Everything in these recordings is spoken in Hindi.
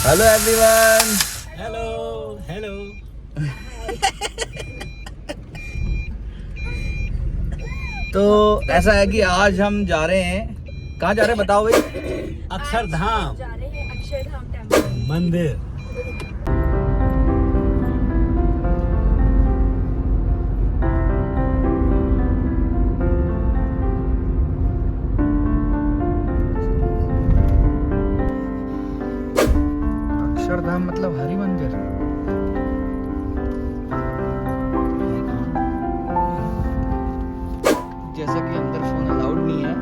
Hello everyone. Hello hello. तो ऐसा है कि आज हम जा रहे हैं, कहाँ जा रहे हैं बताओ भाई। अक्षरधाम जा रहे हैं अक्षरधाम टेम्पल मंदिर। अक्षरधाम मतलब हरि मंदिर। जैसा कि अंदर फोन अलाउड नहीं है,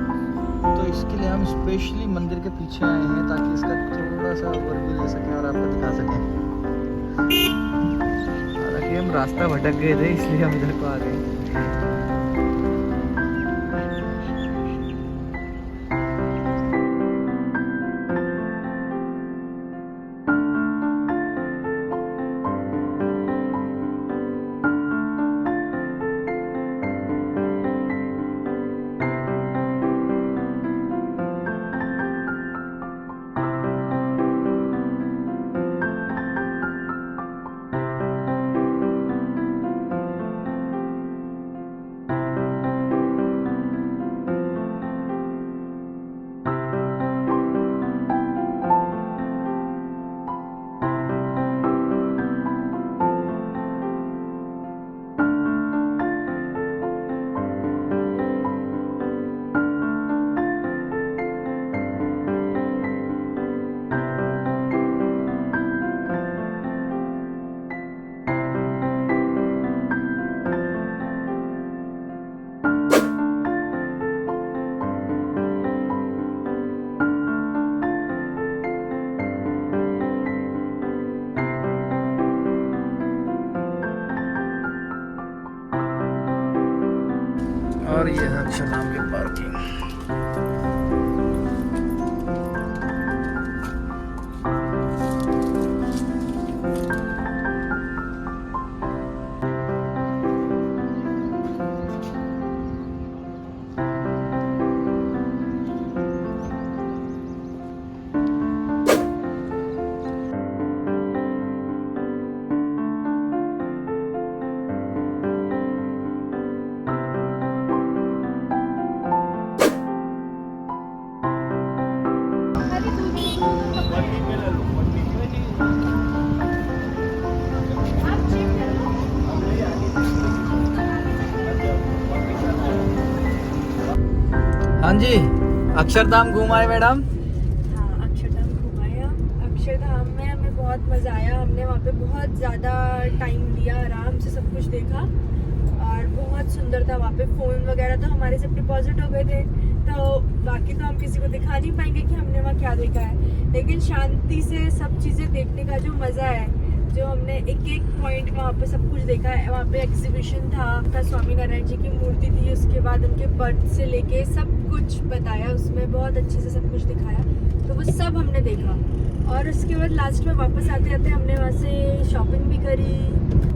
तो इसके लिए हम स्पेशली मंदिर के पीछे आए हैं ताकि इसका थोड़ा सा ओवरव्यू ले सकें और आपको दिखा सकें। हालांकि हम रास्ता भटक गए थे इसलिए हम इधर को आ गए। और ये है अक्षरधाम की पार्किंग। हाँ जी, अक्षरधाम घूमाए मैडम। हाँ, अक्षरधाम घुमाया। अक्षरधाम में हमें बहुत मजा आया। हमने वहाँ पे बहुत ज़्यादा टाइम दिया, आराम से सब कुछ देखा और बहुत सुंदर था वहाँ पे। फ़ोन वगैरह तो हमारे सब डिपॉजिट हो गए थे, तो बाकी तो हम किसी को दिखा नहीं पाएंगे कि हमने वहाँ क्या देखा है, लेकिन शांति से सब चीज़ें देखने का जो मज़ा है, जो हमने एक एक पॉइंट वहाँ पे सब कुछ देखा है। वहाँ पे एग्जीबिशन था स्वामी नारायण जी की मूर्ति थी, उसके बाद उनके बर्थ से लेके सब कुछ बताया उसमें, बहुत अच्छे से सब कुछ दिखाया, तो वो सब हमने देखा। और उसके बाद लास्ट में वापस आते आते हमने वहाँ से शॉपिंग भी करी।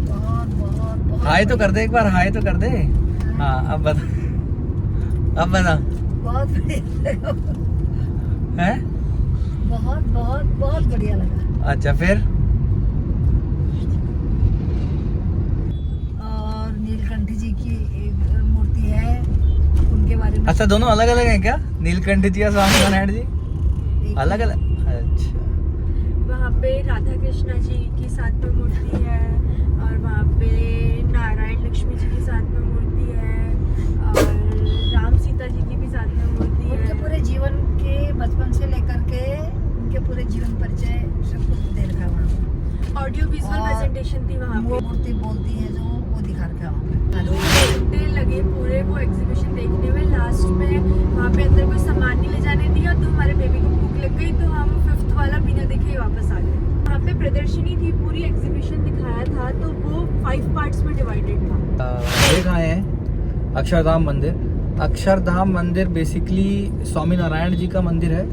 बहुत बहुत बहुत हाय तो कर दे एक बार, हाय तो कर दे। हाँ अब बता, अब बता। बहुत बढ़िया लगा। हैं? बहुत बहुत बहुत बढ़िया लगा। अच्छा फिर और नीलकंठ जी की एक मूर्ति है, उनके बारे में। अच्छा, दोनों अलग अलग हैं क्या? नीलकंठ जी और स्वामी नारायण जी एक अलग अलग? अच्छा, वहाँ पे राधा कृष्णा जी की साथ में मूर्ति है, और वहाँ पे नारायण लक्ष्मी जी की साथ में मूर्ति है, और राम सीता जी की भी साथ में मूर्ति है। उनके पूरे जीवन के बचपन से लेकर के उनके पूरे जीवन परिचय सब कुछ दे रखा है वहाँ। ऑडियो विजुअल और प्रेजेंटेशन थी वहाँ वो पे। मूर्ति बोलती है जो वो दिखा रखा है वहाँ पे। 2 घंटे लगे पूरे वो एग्जीबिशन देखने में। लास्ट में वहाँ पे अंदर कोई सामान नहीं ले जाने दिया, तो हमारे बेबी को भूख लग गई, तो हम 5th वाला बिना देखे ही वापस आ गए। वहाँ पे प्रदर्शनी थी, पूरी एग्जीबिशन दिखाया था, तो वो 5 पार्ट्स में डिवाइडेड था। देख आए हैं अक्षरधाम मंदिर। अक्षरधाम मंदिर बेसिकली स्वामी नारायण जी का मंदिर है,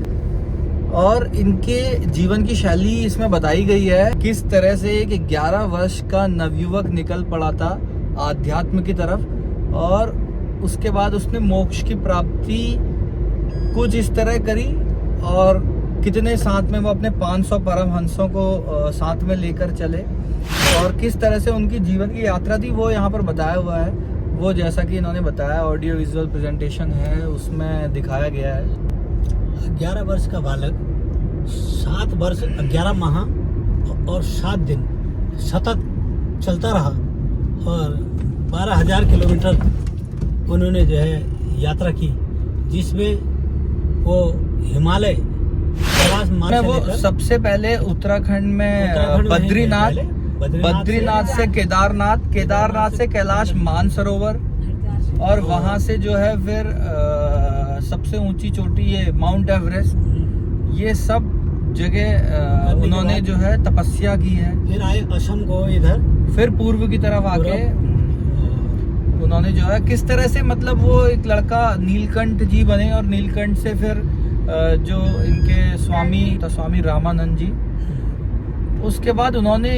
और इनके जीवन की शैली इसमें बताई गई है। किस तरह से एक 11 वर्ष का नवयुवक निकल पड़ा था आध्यात्म की तरफ, और उसके बाद उसने मोक्ष की प्राप्ति कुछ इस तरह करी, और कितने साथ में वो अपने 500 परमहंसों को साथ में लेकर चले और किस तरह से उनकी जीवन की यात्रा थी वो यहाँ पर बताया हुआ है। वो जैसा कि इन्होंने बताया ऑडियो विजुअल प्रेजेंटेशन है उसमें दिखाया गया है। 11 वर्ष का बालक 7 वर्ष 11 माह और 7 दिन सतत चलता रहा और 12,000 किलोमीटर उन्होंने जो है यात्रा की, जिसमें वो हिमालय कैलाश मार्ग से वो लेकर सबसे पहले उत्तराखंड में बद्रीनाथ बद्रीनाथ से केदारनाथ, केदारनाथ से कैलाश मानसरोवर और वहां से जो है फिर सबसे ऊंची चोटी ये माउंट एवरेस्ट, ये सब जगह उन्होंने जो है तपस्या की है। फिर आए असम को इधर, फिर पूर्व की तरफ आके उन्होंने जो है किस तरह से मतलब वो एक लड़का नीलकंठ जी बने और नीलकंठ से फिर जो इनके स्वामी रामानंद जी, उसके बाद उन्होंने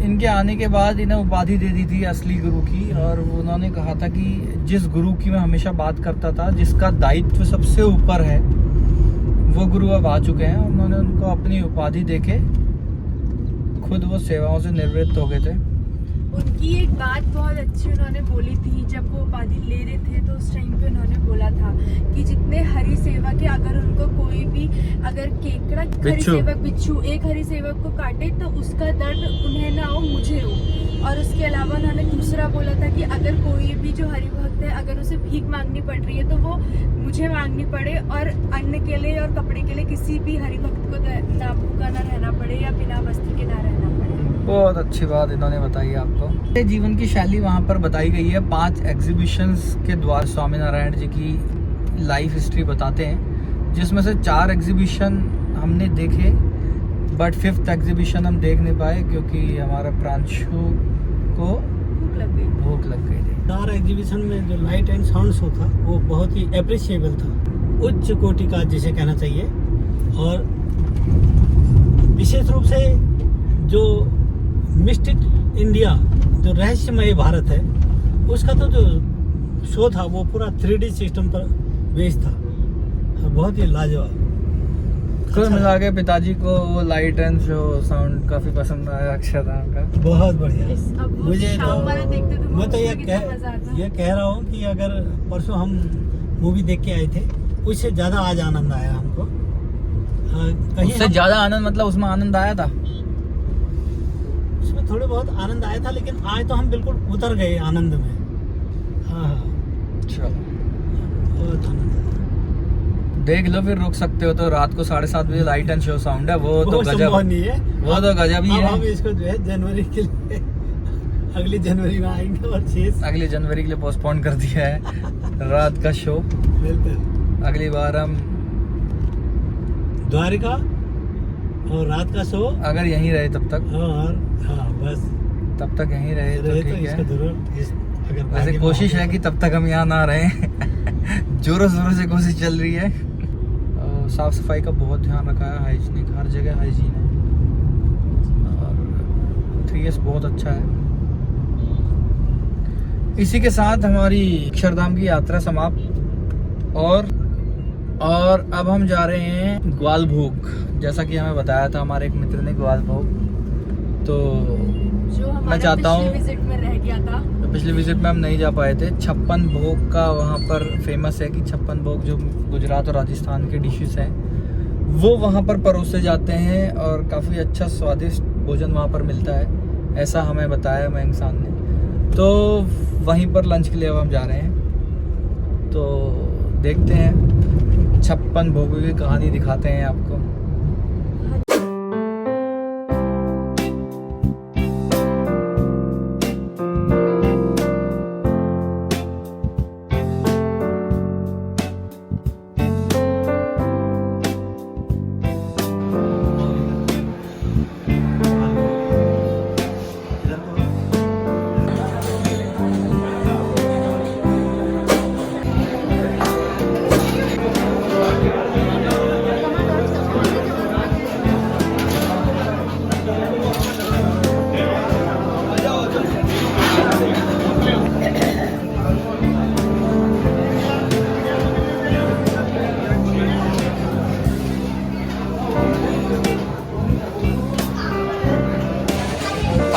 इनके आने के बाद इन्हें उपाधि दे दी थी असली गुरु की। और उन्होंने कहा था कि जिस गुरु की मैं हमेशा बात करता था, जिसका दायित्व सबसे ऊपर है, वो गुरु अब आ चुके हैं। उन्होंने उनको अपनी उपाधि देके खुद वो सेवाओं से निवृत्त हो गए थे। उनकी एक बात बहुत अच्छी उन्होंने बोली थी, जब वो उपाधि ले रहे थे तो उस टाइम पे उन्होंने बोला था कि जितने हरि सेवा के अगर उनको कोई भी अगर केकड़ा हरि सेवक बिच्छू एक हरि सेवक को काटे तो उसका दर्द उन्हें ना हो, मुझे हो। और उसके अलावा उन्होंने दूसरा बोला था कि अगर कोई भी जो हरि भक्त है अगर उसे भीख मांगनी पड़ रही है तो वो मुझे मांगनी पड़े और अन्न के लिए और कपड़े के लिए किसी भी हरि भक्त को ना भूखा ना रहना पड़े या बिना वस्त्र के ना रहना पड़े। बहुत अच्छी बात इन्होंने बताई आपको। जीवन की शैली वहाँ पर बताई गई है। 5 एग्जीबिशंस के द्वारा स्वामीनारायण जी की लाइफ हिस्ट्री बताते हैं, जिसमें से 4 एग्जीबिशन हमने देखे, बट 5th एग्जीबिशन हम देख नहीं पाए क्योंकि हमारा प्रांशु को भूख लग गई थी। 4 एग्जीबिशन में जो लाइट एंड साउंड शो था वो बहुत ही अप्रिशिएबल था, उच्च कोटि का जिसे कहना चाहिए। और विशेष रूप से जो मिस्टिक इंडिया, जो रहस्यमय भारत है, उसका तो जो शो था वो पूरा 3D सिस्टम पर बेस्ड था, बहुत ही लाजवाब। कुल मिला के पिताजी को वो लाइट एंड शो साउंड काफी पसंद आया अक्षरधाम का। बहुत बढ़िया। मुझे मैं तो ये कह रहा हूँ कि अगर परसों हम मूवी देख के आए थे, उससे ज्यादा आज आनंद आया हमको। उससे ज्यादा आनंद मतलब उसमें आनंद आया था, उसमें थोड़े बहुत आनंद आया था, लेकिन आज तो हम बिल्कुल उतर गए आनंद में। हाँ चलो बहुत आनंद आया। देख लो, फिर रुक सकते हो तो रात को 7:30 बजे लाइट एंड शो साउंड है, वो तो गजब नहीं है, वो तो गजब ही है। हम इसको जो है जनवरी के लिए अगली जनवरी में आएंगे और अगली जनवरी के लिए पोस्टपोन कर दिया है रात का शो। बिल्कुल अगली बार हम द्वारिका और रात का शो अगर यहीं रहे तब तक, और हाँ बस तब तक यहीं रहे तो ठीक है। अगर वैसे कोशिश है कि तब तक हम यहाँ ना रहे जोरों शोरों से कोशिश चल रही है। साफ सफाई का बहुत ध्यान रखा है, हाइजीनिक, हर जगह हाइजीन है और 3S बहुत अच्छा है। इसी के साथ हमारी अक्षरधाम की यात्रा समाप्त और अब हम जा रहे हैं ग्वालभोग। जैसा कि हमें बताया था हमारे एक मित्र ने ग्वालभोग, तो जो मैं चाहता हूँ विजिट में रह गया था। तो पिछले विजिट में हम नहीं जा पाए थे। 56 भोग का वहाँ पर फेमस है कि 56 भोग जो गुजरात और राजस्थान के डिशेस हैं वो वहाँ पर परोसे जाते हैं और काफ़ी अच्छा स्वादिष्ट भोजन वहाँ पर मिलता है, ऐसा हमें बताया मयंक साहब ने। तो वहीं पर लंच के लिए अब हम जा रहे हैं, तो देखते हैं 56 भोगों की कहानी दिखाते हैं आपको।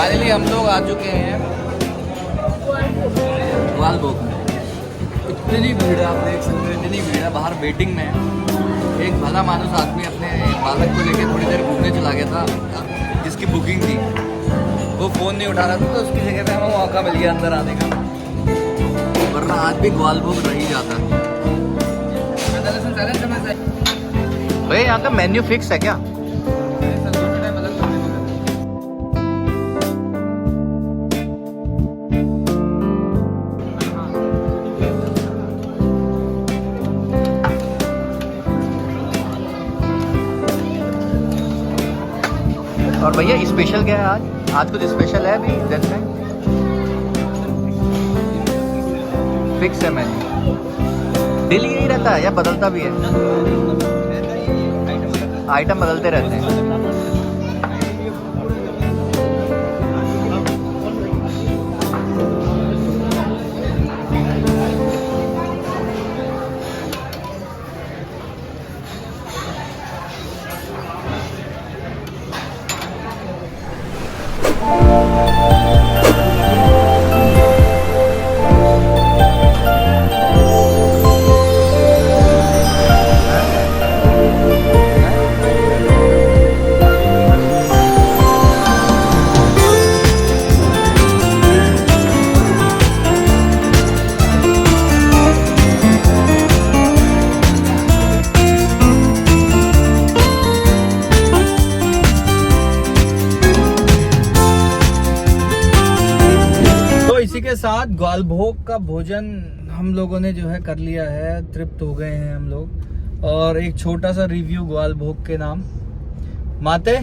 फाइनली हम लोग आ चुके हैं ग्वालभोग। इतनी भीड़ है, आप देख सकते हो, इतनी भीड़ है। बाहर वेटिंग में है। एक भला मानुस आदमी अपने बालक को लेकर थोड़ी देर घूमने चला गया था, जिसकी बुकिंग थी। वो फ़ोन नहीं उठा रहा था, तो उसकी जगह पे हमें मौका मिल गया अंदर आने का, वरना आज भी ग्वालभोग रह ही जाता। भाई यहाँ का मेन्यू फिक्स है क्या? और भैया स्पेशल क्या है आज? आज कुछ स्पेशल है अभी दिन में? फिक्स है मेन्यू? डेली यही रहता है या बदलता भी है? आइटम बदलते रहते हैं। इसी के साथ ग्वालभोग का भोजन हम लोगों ने जो है कर लिया है, तृप्त हो गए हैं हम लोग। और एक छोटा सा रिव्यू ग्वालभोग के नाम। माते,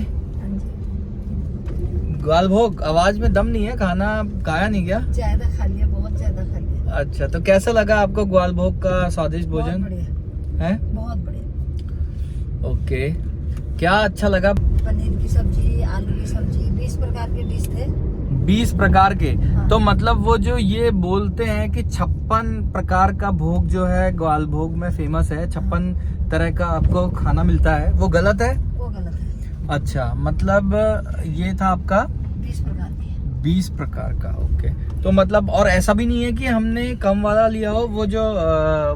ग्वालभोग आवाज में दम नहीं है, खाना खाया नहीं क्या? ज्यादा खा लिया, बहुत ज्यादा खा लिया। अच्छा, तो कैसा लगा आपको ग्वालभोग का स्वादिष्ट भोजन? है बहुत बढ़िया। ओके, क्या अच्छा लगा? पनीर की सब्जी, आलू की सब्जी, 20 प्रकार के डिश थे। 20 प्रकार के? हाँ। तो मतलब वो जो ये बोलते हैं कि 56 प्रकार का भोग जो है ग्वालभोग में फेमस है, 56 तरह का आपको खाना मिलता है, वो गलत है? वो गलत है। अच्छा, मतलब ये था आपका 20 प्रकार के। 20 प्रकार का। ओके, तो मतलब और ऐसा भी नहीं है कि हमने कम वाला लिया हो, वो जो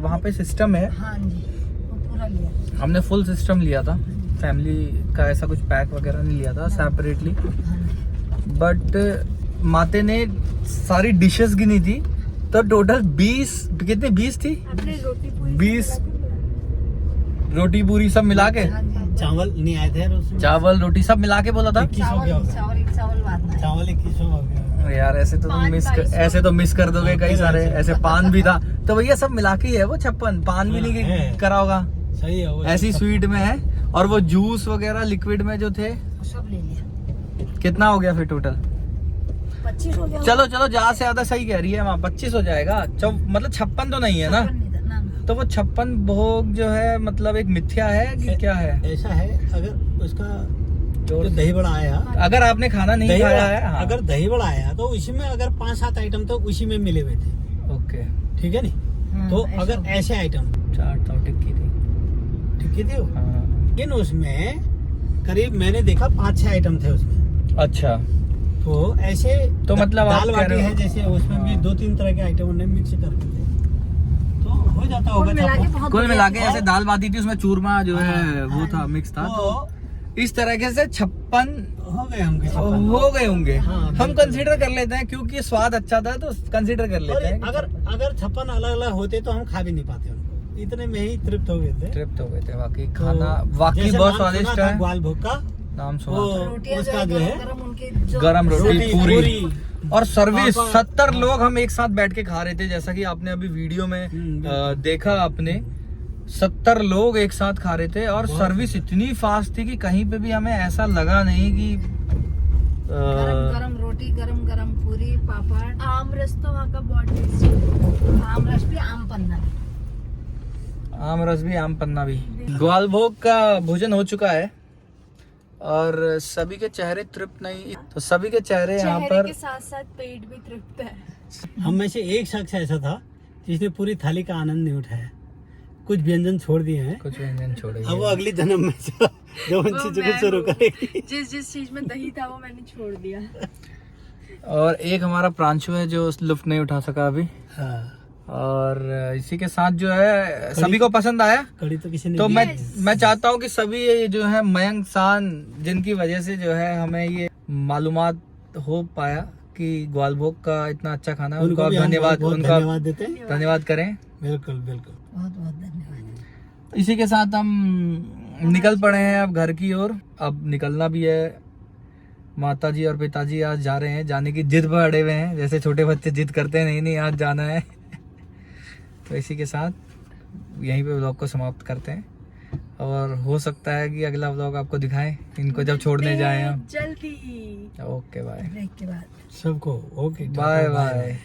वहाँ पे सिस्टम है। हाँ जी, वो पूरा लिया। हमने फुल सिस्टम लिया था, फैमिली का ऐसा कुछ पैक वगैरह नहीं लिया था सेपरेटली। बट माते ने सारी डिशेस गिनी थी, तो टोटल 20 कितने 20 थी? आपने रोटी पूरी 20 रोटी पूरी सब मिला के? हाँ जी। चावल नहीं आए थे उसमें? चावल रोटी सब मिला के बोला था? 2100 चावल क्या हो गया? चावल बात ना है। चावल 2100 हो गया। यार ऐसे तो तुम पान मिस 2200 ऐसे तो मिस कर दोगे कई सारे। ऐसे पान भी था, तो भैया सब मिला के ही है वो 56। पान भी नहीं है। करा होगा? सही है वो। ऐसी स्वीट में है। और वो जूस वगैरह लिक्विड में जो थे, सब ले लिया। कितना हो गया फिर टोटल? 25 हो गया। चलो चलो, ज्यादा से ज्यादा सही कह रही है वहाँ, 25 हो जाएगा। मतलब 56 तो नहीं है ना? 56 नहीं था, ना। तो वो 56 भोग जो है मतलब एक मिथ्या है कि क्या है? ऐसा है, अगर उसका जो दही बड़ा आया, अगर आपने खाना नहीं दही खाया बड़ा, है, हाँ। अगर दही बड़ा आया तो उसी में अगर 5-7 आइटम तो उसी में मिले हुए थे। ओके, ठीक है नहीं? तो ऐसा अगर हो गया। ऐसे आइटम 4 तो टिक्की थी। ठीक है हाँ। लेकिन उसमें करीब मैंने देखा 5-6 आइटम थे उसमें। अच्छा, तो ऐसे तो मतलब आप दाल कह बाटी रहे हो- है, जैसे उसमें भी 2-3 तरह के आइटम उन्होंने मिक्स करके थे, तो हो जाता होगा। कुल मिला के छप्पन। बहुत कुल बढ़िया मिला के था। जैसे दाल बाटी थी, उसमें चूरमा जो है हाँ, वो था, मिक्स था। तो इस तरीके से 56 हो गए होंगे 56। हो गए होंगे। हाँ, हम बिल्कुल। कंसीडर कर लेते हैं, क्योंकि स्वाद अच्छा था तो कंसीडर कर और लेते हैं। अगर 56 अलग अलग होते तो हम खा भी नहीं पाते उनको, इतने में ही तृप्त हो गए थे। ट्रिप्ट हो गए थे वाकई। तो खाना वाकई जैसे बहुत नाम सुना स्वादिष्ट था है। ग्वालभोग का, नाम सुना वो था। रोटियां उसका जो है गरम उनकी जो गरम रोटी रोटी, पूरी पूरी। और सर्विस। पापड़। 70 लोग हम एक साथ बैठ के खा रहे थे, जैसा कि आपने अभी वीडियो में बिल्कुल। देखा आपने। 70 लोग एक साथ खा रहे थे और बहुत सर्विस इतनी फास्ट थी कि कहीं पे भी हमें ऐसा लगा नहीं कि गरम गरम रोटी, गरम गरम पूरी, पापड़, आम रस तो वहाँ का बहुत टेस्टी। आम रस भी, आम पन्ना भी। आम रस भी, आम पन्ना भी। ग्वालभोग का भोजन हो चुका है और सभी के चेहरे तृप्त नहीं, तो सभी के चेहरे यहाँ चेहरे पर के साथ साथ पेट भी तृप्त है। हम में से एक शख्स ऐसा था जिसने पूरी थाली का आनंद नहीं उठाया, कुछ व्यंजन छोड़ दिए हैं। कुछ व्यंजन छोड़े। अब वो अगली जन्म में जब उन वो चीजों को मैं शुरू हूँ। करेगी। जिस चीज में दही था वो मैंने छोड़ दिया। और एक हमारा प्रांशु है जो लुफ्ट नहीं उठा सका अभी। हाँ, और इसी के साथ जो है सभी को पसंद आया। कड़ी तो किसी ने तो दी। मैं चाहता हूँ कि सभी ये जो है मयंक सान जिनकी वजह से जो है हमें ये मालूमात हो पाया कि ग्वालभोग का इतना अच्छा खाना है, उनको आप भी हम धन्यवाद बहुत उनका धन्यवाद देते हैं। धन्यवाद करें। बिल्कुल बिल्कुल। बहुत बहुत धन्यवाद। इसी के साथ हम निकल पड़े हैं अब घर की ओर। अब निकलना भी है। माताजी और पिताजी आज जा रहे हैं, जाने की जिद पर अड़े हुए हैं, जैसे छोटे बच्चे जिद करते हैं, नहीं नहीं आज जाना है। तो इसी के साथ यहीं पे व्लॉग को समाप्त करते हैं और हो सकता है कि अगला व्लॉग आपको दिखाएं इनको जब छोड़ने जाएं हम। जल्दी। Okay bye. ब्रेक के बाद सबको ओके, बाय बाय।